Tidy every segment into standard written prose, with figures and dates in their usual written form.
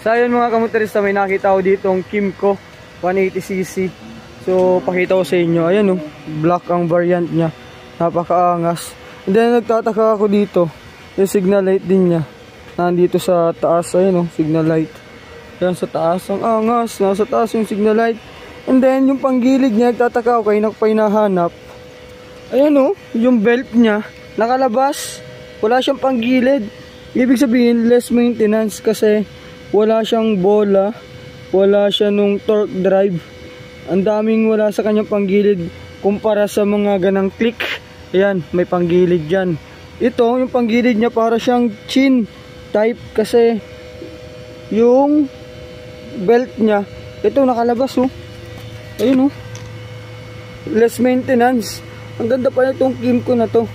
So ayun mga kamotorista, may nakita ko dito ang Kymco 180cc. So pakita ko sa inyo, ayan black ang variant niya, napakaangas. And then nagtataka ako dito, yung signal light din niya nandito sa taas, ayan signal light. Yan sa taas, ang angas, nasa taas yung signal light. And then yung panggilid niya, nagtataka ako kayo pa hinahanap. Ayan yung belt niya nakalabas, wala siyang panggilid. Ibig sabihin less maintenance kasi wala siyang bola, wala siya nung torque drive. Ang daming wala sa kanyang panggilid kumpara sa mga ganang click. Ayan, may panggilid dyan. Ito, yung panggilid niya para siyang chin type kasi yung belt niya, ito nakalabas ayun less maintenance. Ang ganda pa nitong Kymco na to.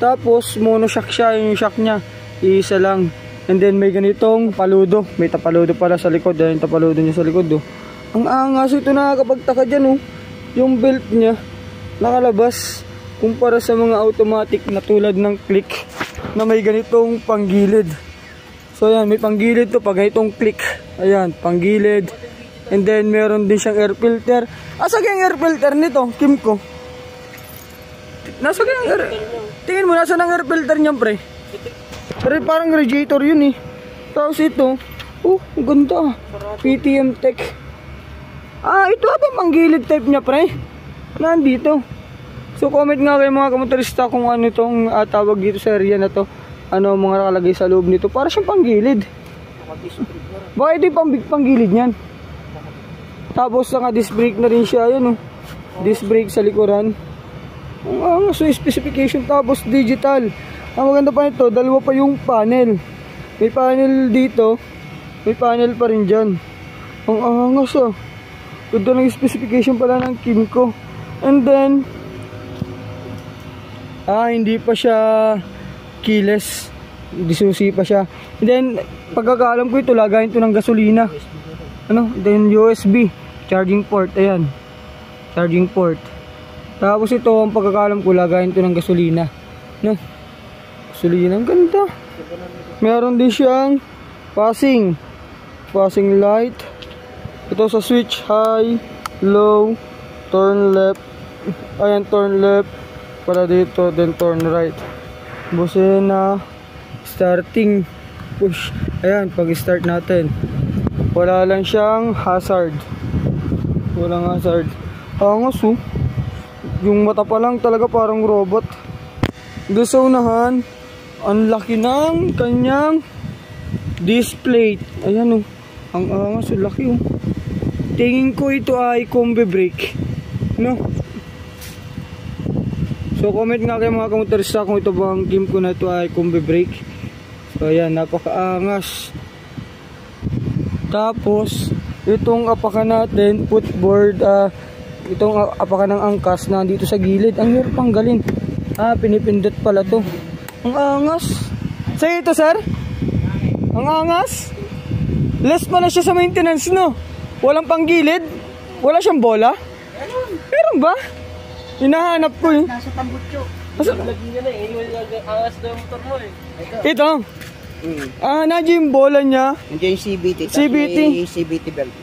Tapos monoshock siya, yung shock niya isa lang. And then may ganitong paludo, may tapaludo pala sa likod. Yung tapaludo niya sa likod ang angas. Ito nakakapagtaka dyan yung belt niya nakalabas kumpara sa mga automatic na tulad ng click na may ganitong panggilid. So ayan, may panggilid to pag ganitong click. Ayan, panggilid. And then meron din siyang air filter. Asa yung air filter nito, Kymco? Nasa yung air? Tingin mo, nasa ng air filter niyan, pre? Pero parang radiator yun Tapos ito, ang ganda. PTM Tech. Ito ata panggilid type niya, pre. Nandito. So comment nga kayo mga kamotorista kung ano itong tawag dito sa area na to. Ano mga nakalagay sa loob nito. Para siyang panggilid. Baka ito yung panggilid niyan. Tapos naka-disc brake na rin siya. Ayan disc brake sa likuran. So specification. Tapos digital. Ang maganda pa nito, dalawa pa yung panel. May panel dito, may panel pa rin dyan. Ang angas Ganda ng specification pala ng Kymco. And then hindi pa siya keyless, disusi pa siya. And then pagkakaalam ko ito, lagayin ito ng gasolina. Then USB charging port, ayan, charging port. Tapos ito, ang pagkakaalam ko, lagayin ito ng gasolina. Gasolina, ang ganda. Meron din siyang passing light. Ito sa switch, high, low, turn left. Ayan, turn left para dito, then turn right. Busina, starting, push. Ayan, pag start natin, wala lang siyang hazard. Walang hazard. Angas yung mata pa lang talaga parang robot. Doon sa unahan, ang laki ng kanyang display. Ayan ang angas, laki Tingin ko ito ay combi brake. So comment nga kayo mga kamotorista kung ito bang Kymco na ito ay combi brake. So ayan, napakaangas. Tapos itong apakan natin, footboard, itong apakan ng angkas na dito sa gilid, ang hirap tanggalin. Pinipindot pala to. Ang angas. Sa'yo ito, sir? Ang angas. Less pala siya sa maintenance, walang panggilid, wala siyang bola. Meron ba? Hinahanap ko Nasa tambutso. Lagi niya angas na yung motor mo Ito? Nandiyan yung bola niya. Nandiyan yung CVT. CVT? CVT belt.